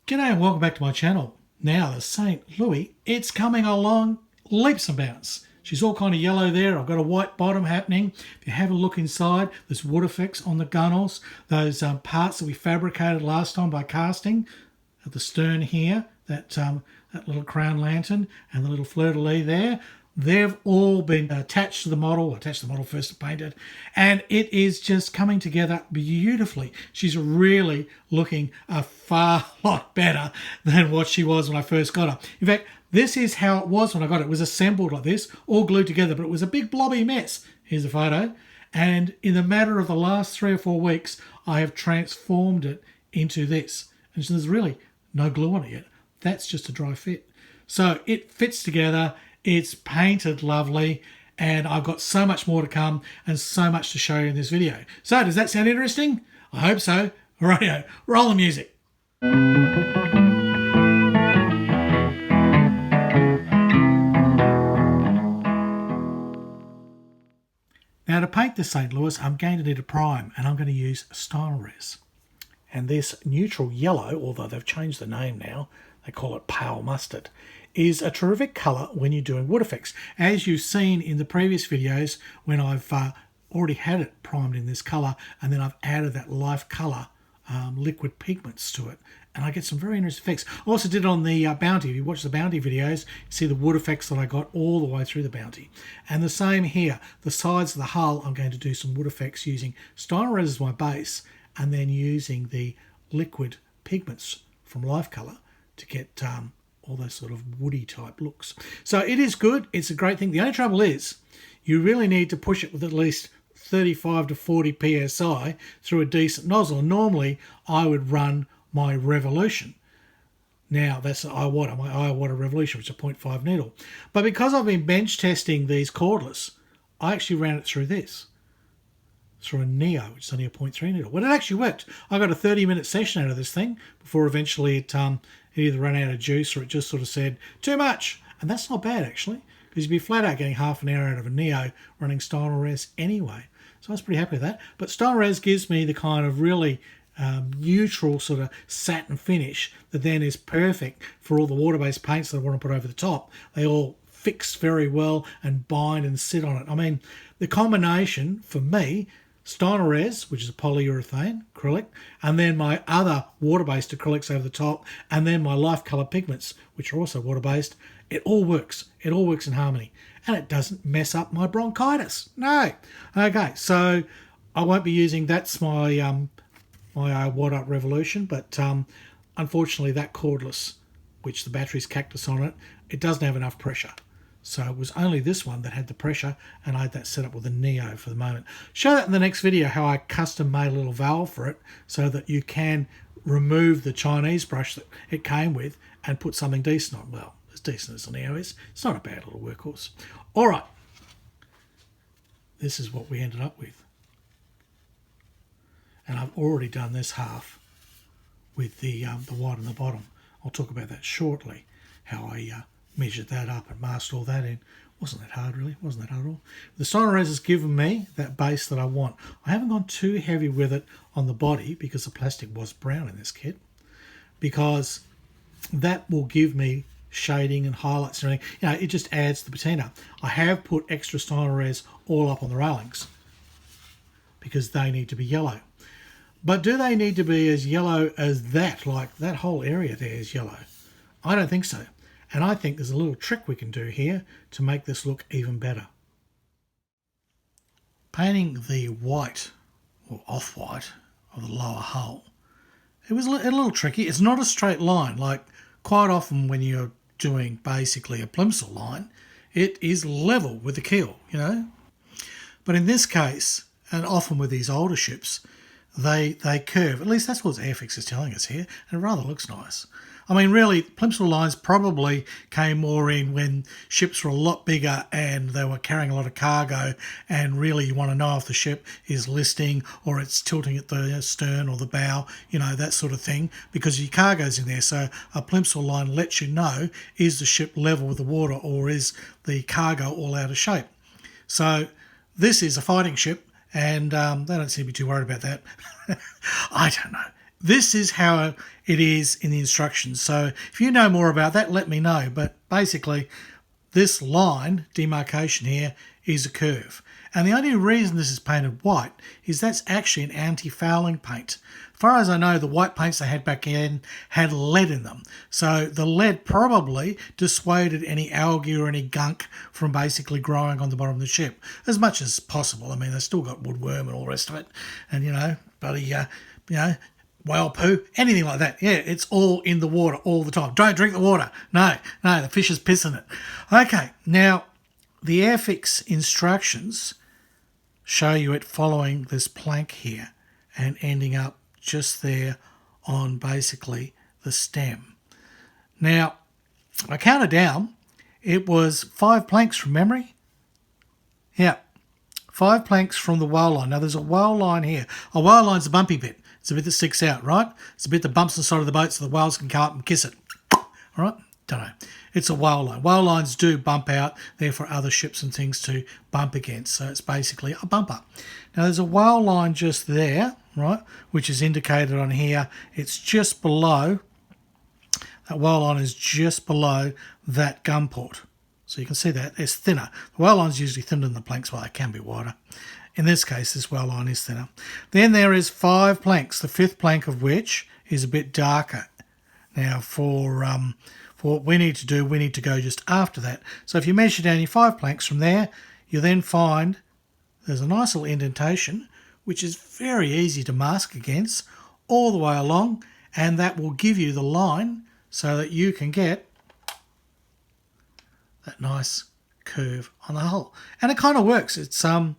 G'day and welcome back to my channel. Now the St. Louis, it's coming along leaps and bounds. She's all kind of yellow there. I've got a white bottom happening. If you have a look inside, there's wood effects on the gunnels. Those parts that we fabricated last time by casting at the stern here, that little crown lantern and the little fleur-de-lis there, they've all been attached to the model first and painted, and it is just coming together beautifully. She's really looking a far lot better than what she was when I first got her. In fact, this is how it was when I got it. It was assembled like this, all glued together, but it was a big blobby mess. Here's a photo. And in the matter of the last 3 or 4 weeks, I have transformed it into this. And so there's really no glue on it yet. That's just a dry fit. So it fits together. It's painted lovely, and I've got so much more to come and so much to show you in this video. So does that sound interesting? I hope so. Rightio, roll the music. Now to paint the St. Louis, I'm going to need a prime, and I'm going to use Stynylrez. And this neutral yellow, although they've changed the name now, they call it pale mustard, is a terrific colour when you're doing wood effects. As you've seen in the previous videos when I've already had it primed in this colour, and then I've added that life colour liquid pigments to it, and I get some very interesting effects. I also did it on the Bounty. If you watch the Bounty videos, you see the wood effects that I got all the way through the Bounty. And the same here, the sides of the hull, I'm going to do some wood effects using Stynylrez as my base, and then using the liquid pigments from Life Colour to get all those sort of woody type looks. So it is good. It's a great thing. The only trouble is you really need to push it with at least 35 to 40 psi through a decent nozzle. Normally I would run my Revolution. Now that's my Iwater Revolution, which is a 0.5 needle. But because I've been bench testing these cordless, I actually ran it through this, through a Neo, which is only a 0.3 needle. Well, it actually worked. I got a 30-minute session out of this thing before eventually it either ran out of juice or it just sort of said, too much. And that's not bad, actually, because you'd be flat out getting half an hour out of a Neo running Stynylrez anyway. So I was pretty happy with that. But Stynylrez gives me the kind of really neutral sort of satin finish that then is perfect for all the water-based paints that I want to put over the top. They all fix very well and bind and sit on it. I mean, the combination for me, Stynylrez, which is a polyurethane acrylic, and then my other water-based acrylics over the top, and then my life colour pigments, which are also water-based, it all works. It all works in harmony. And it doesn't mess up my bronchitis. No. Okay, so I won't be using, that's my my Water Revolution, but unfortunately that cordless, which the battery's cactus on it, it doesn't have enough pressure. So it was only this one that had the pressure, and I had that set up with a Neo for the moment. Show that in the next video, how I custom made a little valve for it so that you can remove the Chinese brush that it came with and put something decent on. Well, as decent as the Neo is, it's not a bad little workhorse. All right, this is what we ended up with. And I've already done this half with the white on the bottom. I'll talk about that shortly, how I measured that up and masked all that in. Wasn't that hard, really? Wasn't that hard at all? The Stynylrez has given me that base that I want. I haven't gone too heavy with it on the body because the plastic was brown in this kit, because that will give me shading and highlights and everything. You know, it just adds to the patina. I have put extra Stynylrez all up on the railings because they need to be yellow. But do they need to be as yellow as that? Like that whole area there is yellow? I don't think so. And I think there's a little trick we can do here to make this look even better. Painting the white, or off-white, of the lower hull, it was a little tricky. It's not a straight line. Like quite often when you're doing basically a plimsoll line, it is level with the keel, you know. But in this case, and often with these older ships, they curve. At least that's what Airfix is telling us here, and it rather looks nice. I mean, really, plimsoll lines probably came more in when ships were a lot bigger and they were carrying a lot of cargo, and really you want to know if the ship is listing or it's tilting at the stern or the bow, you know, that sort of thing, because your cargo's in there. So a plimsoll line lets you know, is the ship level with the water or is the cargo all out of shape? So this is a fighting ship, and they don't seem to be too worried about that. I don't know. this is how it is in the instructions. So if you know more about that, let me know. But basically, this line demarcation here is a curve. And the only reason this is painted white is that's actually an anti-fouling paint. As far as I know, the white paints they had back in had lead in them. So the lead probably dissuaded any algae or any gunk from basically growing on the bottom of the ship as much as possible. I mean, they've still got woodworm and all the rest of it. And, whale poo, anything like that. Yeah, it's all in the water all the time. Don't drink the water. No, the fish is pissing it. Okay, now the Airfix instructions show you it following this plank here and ending up just there on basically the stem. Now, I counted down. It was 5 planks from memory. Yeah, 5 planks from the whale line. Now, there's a whale line here. A whale line's a bumpy bit. It's a bit that sticks out, right? It's a bit that bumps the side of the boat so the whales can come up and kiss it. All right? Don't know. It's a whale line. Whale lines do bump out there for other ships and things to bump against. So it's basically a bumper. Now there's a whale line just there, right, which is indicated on here. It's just below, that whale line is just below that gun port. So you can see that it's thinner. The whale line is usually thinner than the planks, well, they can be wider. In this case, this whale line is thinner. Then there is 5 planks, the 5th plank of which is a bit darker. Now for what we need to do, we need to go just after that. So if you measure down your 5 planks from there, you then find there's a nice little indentation, which is very easy to mask against all the way along, and that will give you the line so that you can get that nice curve on the hull. And it kind of works. It's I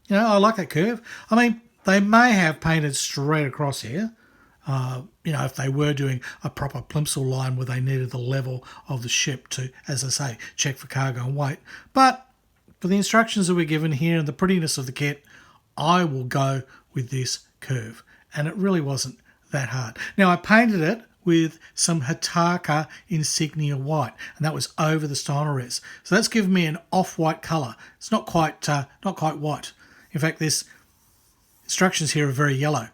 like that curve. I mean, they may have painted straight across here. If they were doing a proper plimsoll line where they needed the level of the ship to, as I say, check for cargo and weight. But for the instructions that we're given here and the prettiness of the kit, I will go with this curve. And it really wasn't that hard. Now, I painted it with some Hataka Insignia white, and that was over the Stynylrez. So that's given me an off-white colour. It's not quite white. In fact, this instructions here are very yellow.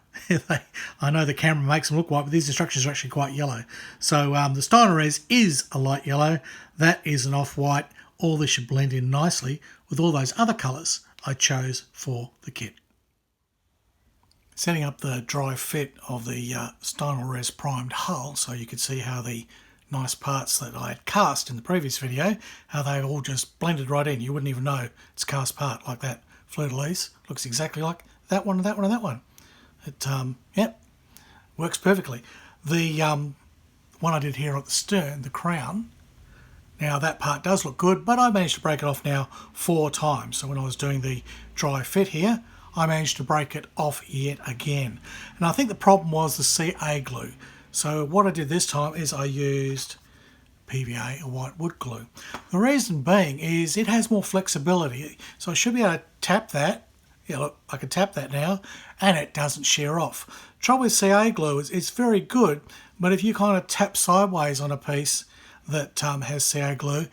I know the camera makes them look white, but these instructions are actually quite yellow. So the Stynylrez is a light yellow. That is an off-white. All this should blend in nicely with all those other colours I chose for the kit. Setting up the dry fit of the Stynylrez primed hull so you could see how the nice parts that I had cast in the previous video, how they all just blended right in. You wouldn't even know it's cast part like that. Fleur-de-lis looks exactly like that one and that one and that one. It works perfectly. The one I did here at the stern, the crown, now that part does look good, but I managed to break it off now 4 times. So when I was doing the dry fit here, I managed to break it off yet again. And I think the problem was the CA glue. So what I did this time is I used PVA or white wood glue. The reason being is it has more flexibility. So I should be able to tap that. Yeah, look, I can tap that now, and it doesn't shear off. Trouble with CA glue is it's very good, but if you kind of tap sideways on a piece that has CA glue,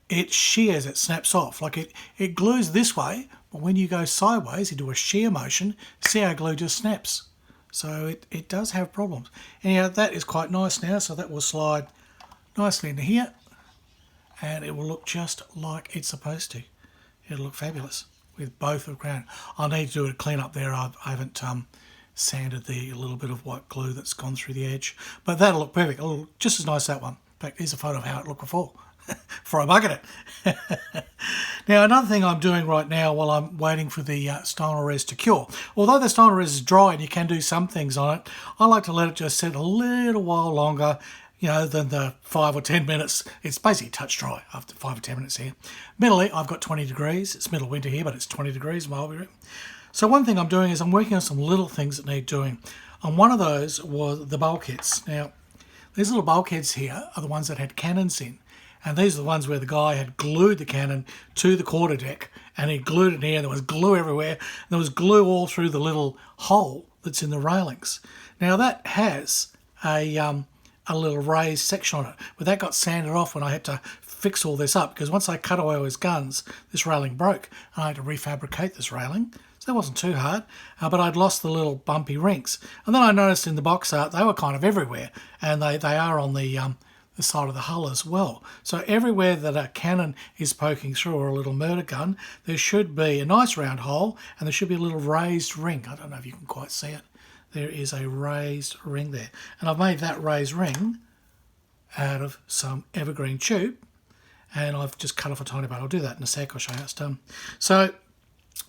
it shears, it snaps off. Like it glues this way, but when you go sideways, you do a shear motion, CA glue just snaps. So it does have problems. Anyhow, that is quite nice now, so that will slide nicely into here, and it will look just like it's supposed to. It'll look fabulous with both of the crown. I'll need to do a clean up there. I haven't sanded the little bit of white glue that's gone through the edge, but that'll look perfect. It'll look just as nice as that one. In fact, here's a photo of how it looked before I bucket it. Now, another thing I'm doing right now while I'm waiting for the Stynylrez to cure, although the Stynylrez is dry and you can do some things on it, I like to let it just sit a little while longer, than the 5 or 10 minutes. It's basically touch dry after 5 or 10 minutes here. Middle, I've got 20 degrees. It's middle winter here, but it's 20 degrees in my hobby room. So one thing I'm doing is I'm working on some little things that need doing. And one of those was the bulkheads. Now, these little bulkheads here are the ones that had cannons in. And these are the ones where the guy had glued the cannon to the quarterdeck, and he glued it here, and there was glue everywhere. And there was glue all through the little hole that's in the railings. Now that has a little raised section on it, but that got sanded off when I had to fix all this up, because once I cut away all his guns, this railing broke, and I had to refabricate this railing. So that wasn't too hard, but I'd lost the little bumpy rings. And then I noticed in the box art they were kind of everywhere, and they are on the side of the hull as well. So everywhere that a cannon is poking through, or a little murder gun, there should be a nice round hole, and there should be a little raised ring. I don't know if you can quite see it. There is a raised ring there. And I've made that raised ring out of some evergreen tube, and I've just cut off a tiny bit. I'll do that in a sec. I'll show you how it's done. So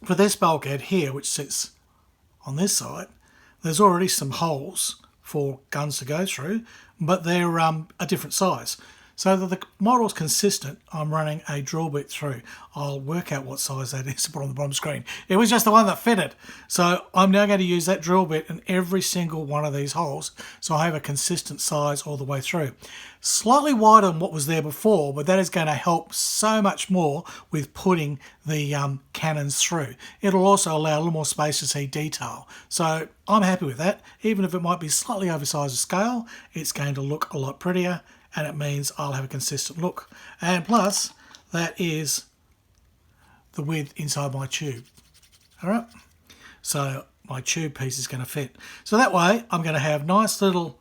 for this bulkhead here, which sits on this side, there's already some holes for guns to go through, but they're a different size. So that the model's consistent, I'm running a drill bit through. I'll work out what size that is to put on the bottom screen. It was just the one that fitted. So I'm now going to use that drill bit in every single one of these holes, so I have a consistent size all the way through. Slightly wider than what was there before, but that is going to help so much more with putting the cannons through. It'll also allow a little more space to see detail. So I'm happy with that. Even if it might be slightly oversized scale, it's going to look a lot prettier, and it means I'll have a consistent look. And plus, that is the width inside my tube. All right, so my tube piece is going to fit. So that way, I'm going to have nice little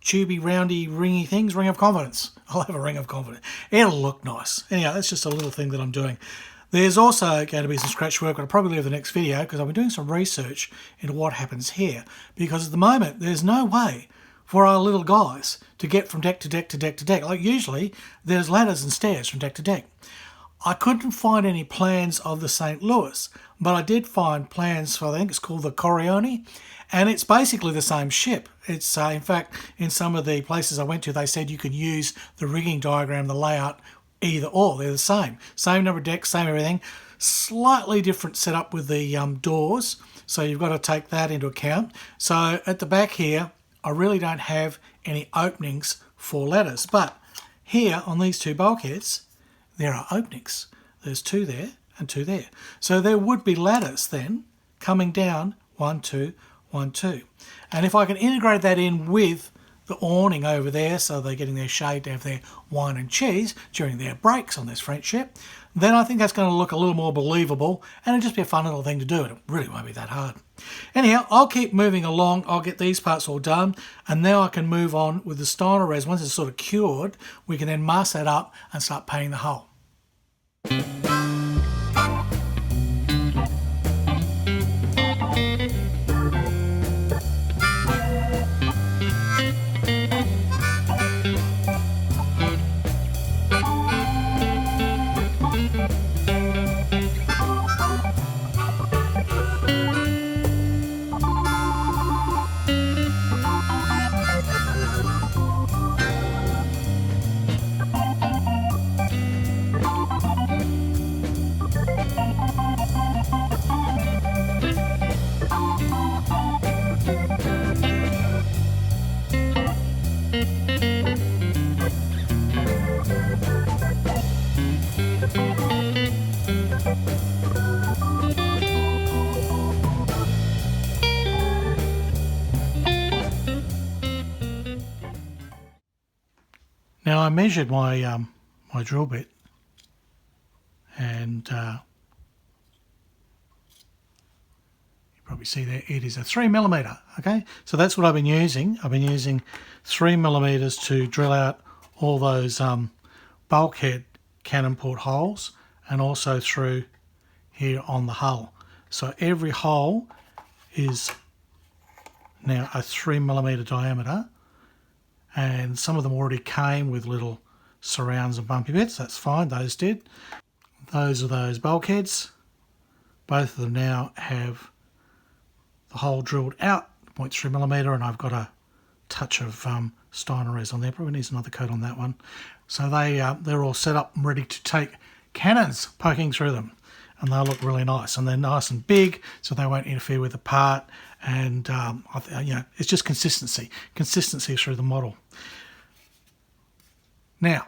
tubey, roundy, ringy things, ring of confidence. I'll have a ring of confidence. It'll look nice. Anyhow, that's just a little thing that I'm doing. There's also going to be some scratch work, but I'll probably leave the next video because I've been doing some research into what happens here. Because at the moment, there's no way for our little guys to get from deck to deck to deck to deck. Like usually, there's ladders and stairs from deck to deck. I couldn't find any plans of the St. Louis, but I did find plans for, I think it's called the Corleone, and it's basically the same ship. It's in fact, in some of the places I went to, they said you could use the rigging diagram, the layout, either or. They're the same. Same number of decks, same everything. Slightly different setup with the doors, so you've got to take that into account. So at the back here, I really don't have any openings for ladders, but here on these two bulkheads, there are openings. There's two there and two there. So there would be ladders then coming down 1, 2, 1, 2. And if I can integrate that in with the awning over there, so they're getting their shade to have their wine and cheese during their breaks on this French ship, then I think that's going to look a little more believable, and it'll just be a fun little thing to do, and it really won't be that hard. Anyhow, I'll keep moving along. I'll get these parts all done, and now I can move on with the Stynylrez. Once it's sort of cured, we can then mask that up and start painting the hull. Now I measured my my drill bit, and you probably see there it is a 3mm. Okay, so that's what I've been using. I've been using 3mm to drill out all those bulkhead cannon port holes, and also through here on the hull. So every hole is now a 3mm diameter. And some of them already came with little surrounds and bumpy bits. That's fine, those did. Those are those bulkheads. Both of them now have the hole drilled out, 0.3mm, and I've got a touch of Stynylrez on there. Probably needs another coat on that one. So they're all set up and ready to take cannons poking through them. And they'll look really nice. And they're nice and big, so they won't interfere with the part. And you know, it's just consistency through the model. Now,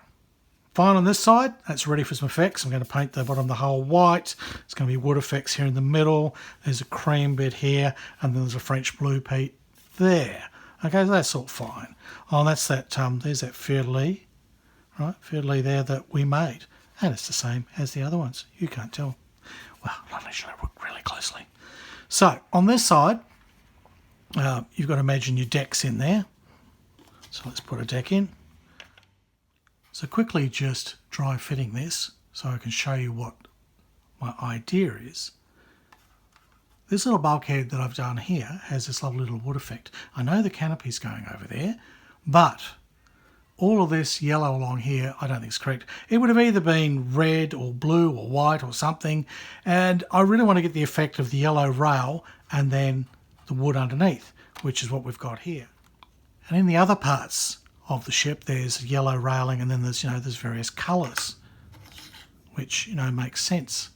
fine on this side, that's ready for some effects. I'm going to paint the bottom of the hull white. It's going to be wood effects here in the middle. There's a cream bit here, and then there's a French blue peat there. Okay, so that's all fine. Oh, that's that. There's that Fleur-de-Lis, right? Fleur-de-Lis there that we made, and it's the same as the other ones. You can't tell. Well, not unless you look really closely. So on this side, you've got to imagine your deck's in there. So let's put a deck in. So quickly just dry fitting this so I can show you what my idea is. This little bulkhead that I've done here has this lovely little wood effect. I know the canopy's going over there, but all of this yellow along here I don't think is correct. It would have either been red or blue or white or something, and I really want to get the effect of the yellow rail and then the wood underneath, which is what we've got here. And in the other parts of the ship there's yellow railing, and then there's there's various colours, which makes sense.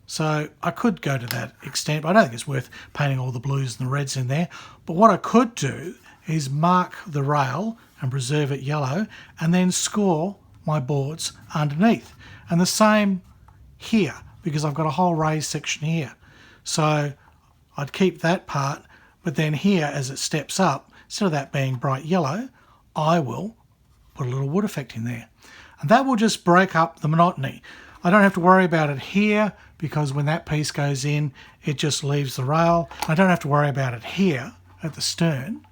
So I could go to that extent, but I don't think it's worth painting all the blues and the reds in there. But what I could do is mark the rail and preserve it yellow, and then score my boards underneath. And the same here, because I've got a whole raised section here. So I'd keep that part, but then here as it steps up, instead of that being bright yellow, I will put a little wood effect in there. And that will just break up the monotony. I don't have to worry about it here, because when that piece goes in, it just leaves the rail. I don't have to worry about it here at the stern,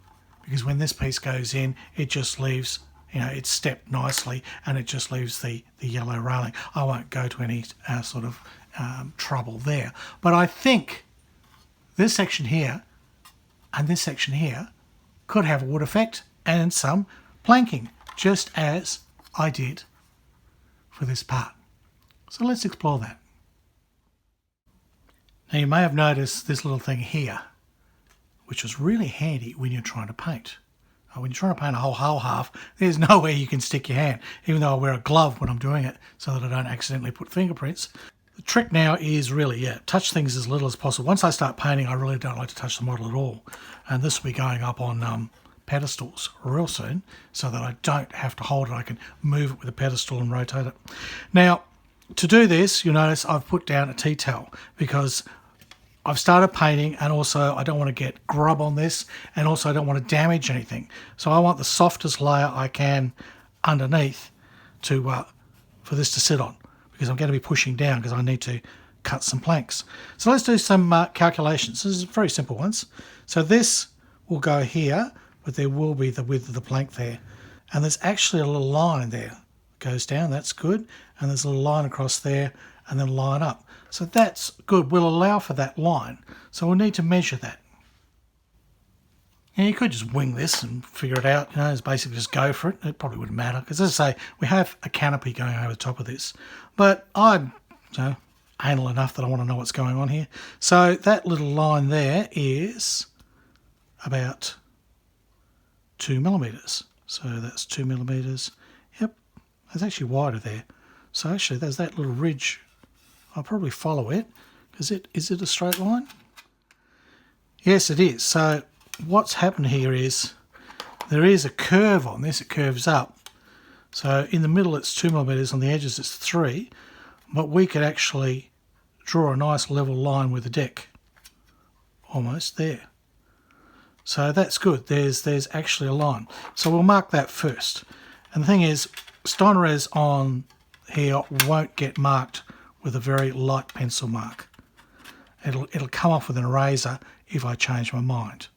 because when this piece goes in, it just leaves, it's stepped nicely, and it just leaves the yellow railing. I won't go to any sort of trouble there. But I think this section here and this section here could have a wood effect and some planking, just as I did for this part. So let's explore that. Now you may have noticed this little thing here, which is really handy when you're trying to paint. When you're trying to paint a whole half, there's nowhere you can stick your hand, even though I wear a glove when I'm doing it so that I don't accidentally put fingerprints. The trick now is really, touch things as little as possible. Once I start painting, I really don't like to touch the model at all. And this will be going up on pedestals real soon, so that I don't have to hold it. I can move it with a pedestal and rotate it. Now, to do this, you'll notice I've put down a tea towel, because I've started painting, and also I don't want to get grub on this, and also I don't want to damage anything. So I want the softest layer I can underneath to for this to sit on, because I'm going to be pushing down because I need to cut some planks. So let's do some calculations. This is very simple ones. So this will go here, but there will be the width of the plank there. And there's actually a little line there. Goes down, that's good. And there's a little line across there, and then line up. So that's good. We'll allow for that line. So we'll need to measure that. And you could just wing this and figure it out. It's basically just go for it. It probably wouldn't matter, because as I say, we have a canopy going over the top of this. But I'm anal enough that I want to know what's going on here. So that little line there is about 2 millimeters. So that's 2 millimeters. Yep, it's actually wider there. So actually there's that little ridge. I'll probably follow it. Is it a straight line? Yes, it is. So what's happened here is there is a curve on this. It curves up. So in the middle it's 2 millimeters, on the edges it's 3. But we could actually draw a nice level line with the deck. Almost there. So that's good. There's actually a line. So we'll mark that first. And the thing is, Stynylrez on here won't get marked with a very light pencil mark. It'll come off with an eraser if I change my mind.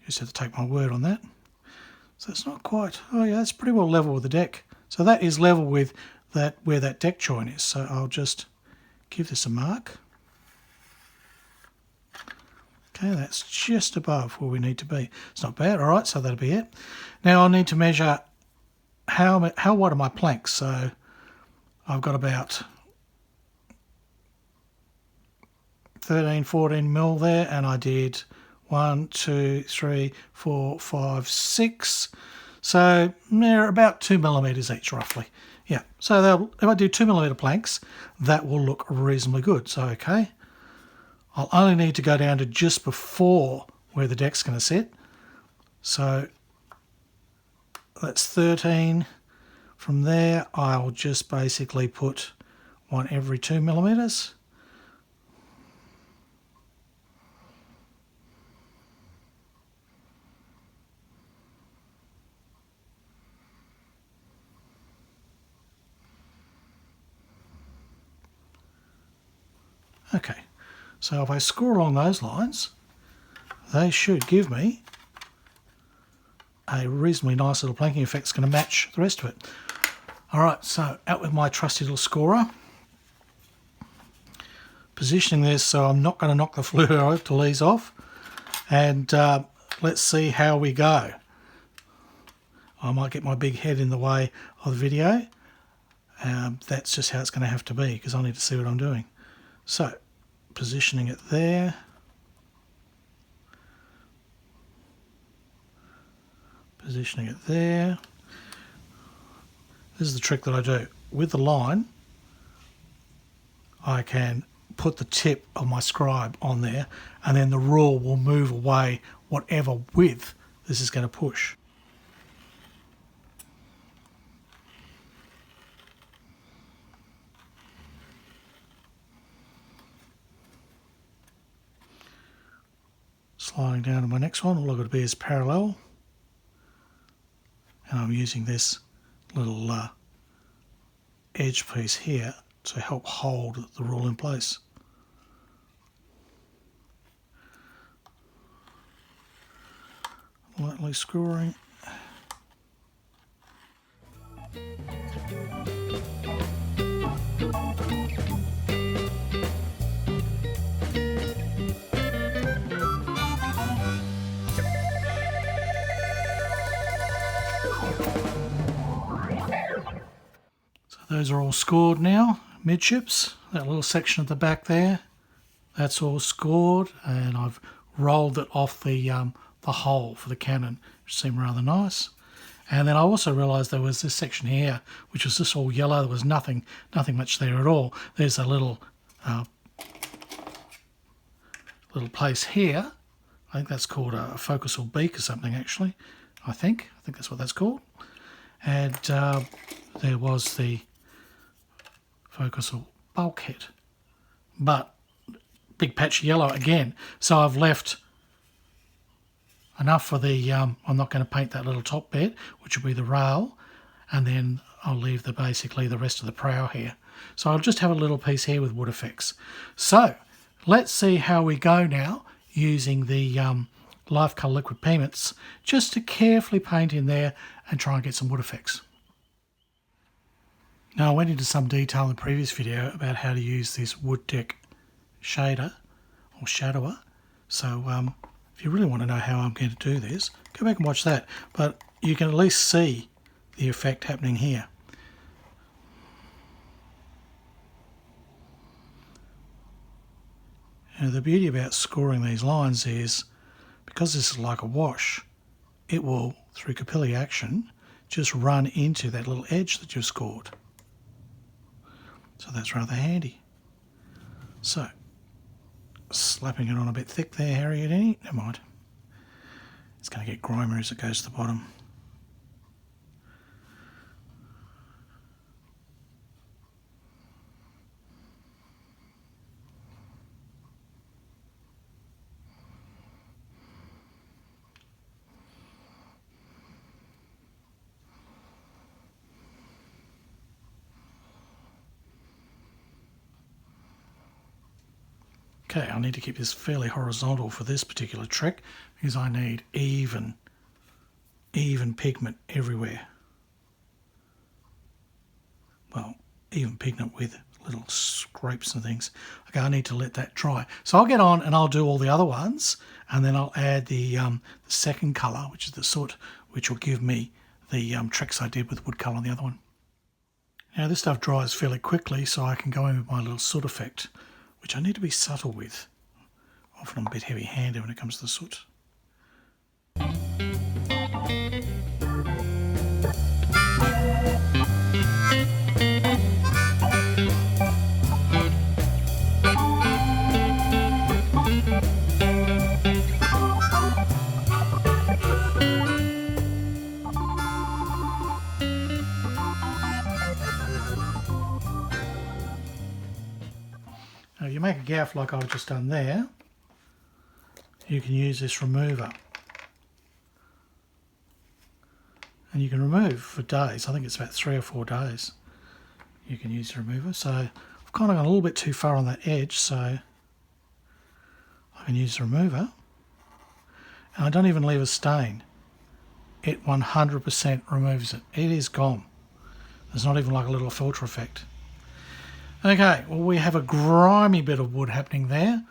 You just have to take my word on that. So it's not quite, oh yeah, that's pretty well level with the deck. So that is level with that where that deck joint is. So I'll just give this a mark. Okay, that's just above where we need to be. It's not bad. All right, so that'll be it. Now I'll need to measure how wide are my planks. So I've got about 13, 14 mil there, and I did 1, 2, 3, 4, 5, 6. So they're about 2 millimeters each, roughly. Yeah, so if I do 2 millimeter planks, that will look reasonably good. So, okay, I'll only need to go down to just before where the deck's going to sit. So that's 13. From there, I'll just basically put one every 2 millimeters. Okay, so if I score along those lines, they should give me a reasonably nice little planking effect. It's going to match the rest of it. Alright, so out with my trusty little scorer. Positioning this so I'm not going to knock the fleur-de-lis off. And let's see how we go. I might get my big head in the way of the video. That's just how it's going to have to be because I need to see what I'm doing. So, positioning it there. Positioning it there. This is the trick that I do. With the line, I can put the tip of my scribe on there and then the rule will move away whatever width this is going to push. Sliding down to my next one, all I've got to be is parallel. And I'm using this little edge piece here to help hold the rule in place. Lightly scoring. Those are all scored now, midships. That little section at the back there, that's all scored, and I've rolled it off the hole for the cannon, which seemed rather nice. And then I also realised there was this section here, which was just all yellow. There was nothing much there at all. There's a little place here. I think that's called a focusal beak or something, actually. I think that's what that's called. And there was the focusal bulkhead, but big patch of yellow again. So I've left enough for the I'm not going to paint that little top bit, which will be the rail, and then I'll leave basically the rest of the prow here. So I'll just have a little piece here with wood effects. So let's see how we go now using the Life Colour liquid pigments, just to carefully paint in there and try and get some wood effects. Now, I went into some detail in the previous video about how to use this wood deck shader or shadower. So if you really want to know how I'm going to do this, go back and watch that. But you can at least see the effect happening here. Now, the beauty about scoring these lines is, because this is like a wash, it will, through capillary action, just run into that little edge that you've scored. So that's rather handy. So, slapping it on a bit thick there, Harriet, any? Never mind. It's going to get grimier as it goes to the bottom. Okay, I need to keep this fairly horizontal for this particular trick because I need even pigment everywhere. Well, even pigment with little scrapes and things. Okay, I need to let that dry. So I'll get on and I'll do all the other ones, and then I'll add the second colour, which is the soot, which will give me the tricks I did with wood colour on the other one. Now this stuff dries fairly quickly, so I can go in with my little soot effect, which I need to be subtle with. Often I'm a bit heavy-handed when it comes to the soot. Now, if you make a gaff like I've just done there, you can use this remover. And you can remove for days. I think it's about 3 or 4 days you can use the remover. So I've kind of gone a little bit too far on that edge, so I can use the remover. And I don't even leave a stain. It 100% removes it. It is gone. There's not even like a little filter effect. Okay, well, we have a grimy bit of wood happening there.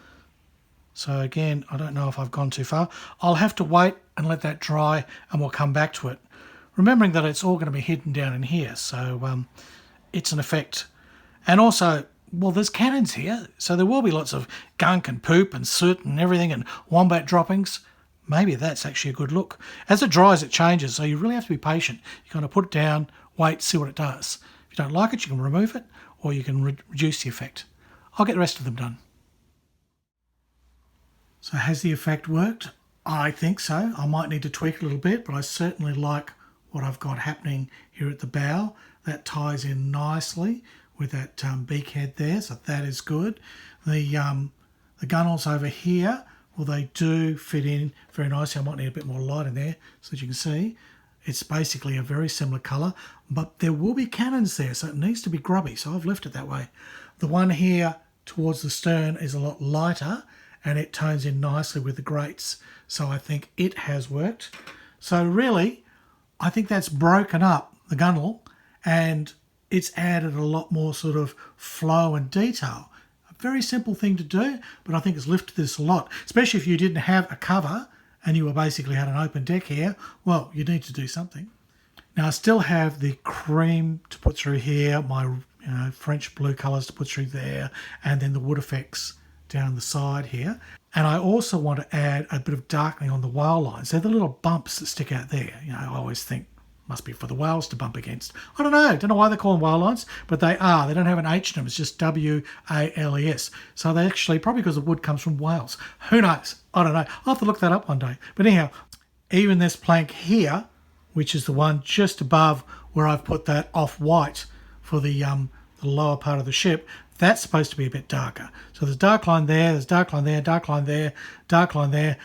So again, I don't know if I've gone too far. I'll have to wait and let that dry and we'll come back to it. Remembering that it's all going to be hidden down in here, so it's an effect. And also, well, there's cannons here, so there will be lots of gunk and poop and soot and everything and wombat droppings. Maybe that's actually a good look. As it dries, it changes, so you really have to be patient. You kind of put it down, wait, see what it does. If you don't like it, you can remove it, or you can reduce the effect. I'll get the rest of them done. So has the effect worked? I think so. I might need to tweak a little bit, but I certainly like what I've got happening here at the bow. That ties in nicely with that beak head there, so that is good. The gunwales over here, well, they do fit in very nicely. I might need a bit more light in there so that you can see. It's basically a very similar colour, but there will be cannons there, so it needs to be grubby, so I've left it that way. The one here towards the stern is a lot lighter, and it tones in nicely with the grates, so I think it has worked. So really, I think that's broken up the gunwale, and it's added a lot more sort of flow and detail. A very simple thing to do, but I think it's lifted this a lot, especially if you didn't have a cover and you were basically had an open deck here. Well, you need to do something. Now I still have the cream to put through here, my French blue colours to put through there, and then the wood effects down the side here. And I also want to add a bit of darkening on the whale lines. They're the little bumps that stick out there. I always think must be for the whales to bump against. I don't know why they call them whale lines, but they are. They don't have an H in them. It's just W-A-L-E-S. So they actually, probably because the wood comes from whales. Who knows? I don't know. I'll have to look that up one day. But anyhow, even this plank here, which is the one just above where I've put that off-white for the lower part of the ship, that's supposed to be a bit darker. So there's dark line there, there's dark line there, dark line there, dark line there.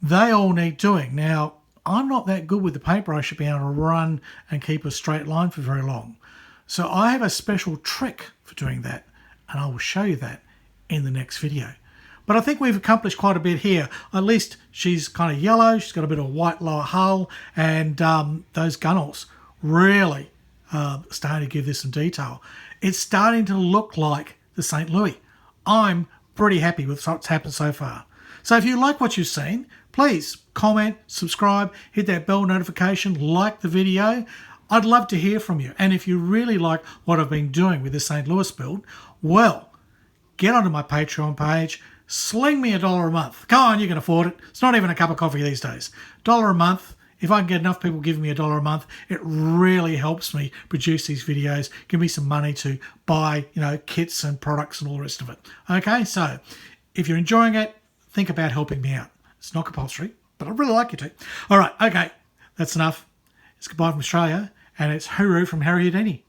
They all need doing. Now, I'm not that good with the paintbrush to be able to run and keep a straight line for very long. So I have a special trick for doing that, and I will show you that in the next video. But I think we've accomplished quite a bit here. At least she's kind of yellow, she's got a bit of white lower hull, and those gunwales really starting to give this some detail. It's starting to look like the St. Louis. I'm pretty happy with what's happened so far. So if you like what you've seen, please comment, subscribe, hit that bell notification, like the video. I'd love to hear from you. And if you really like what I've been doing with the St. Louis build, well, get onto my Patreon page, sling me $1 a month. Come on, you can afford it. It's not even a cup of coffee these days. $1 a month. If I can get enough people giving me $1 a month, it really helps me produce these videos, give me some money to buy, kits and products and all the rest of it. Okay, so if you're enjoying it, think about helping me out. It's not compulsory, but I'd really like you to. All right, okay, that's enough. It's goodbye from Australia, and it's hooroo from Harry Houdini.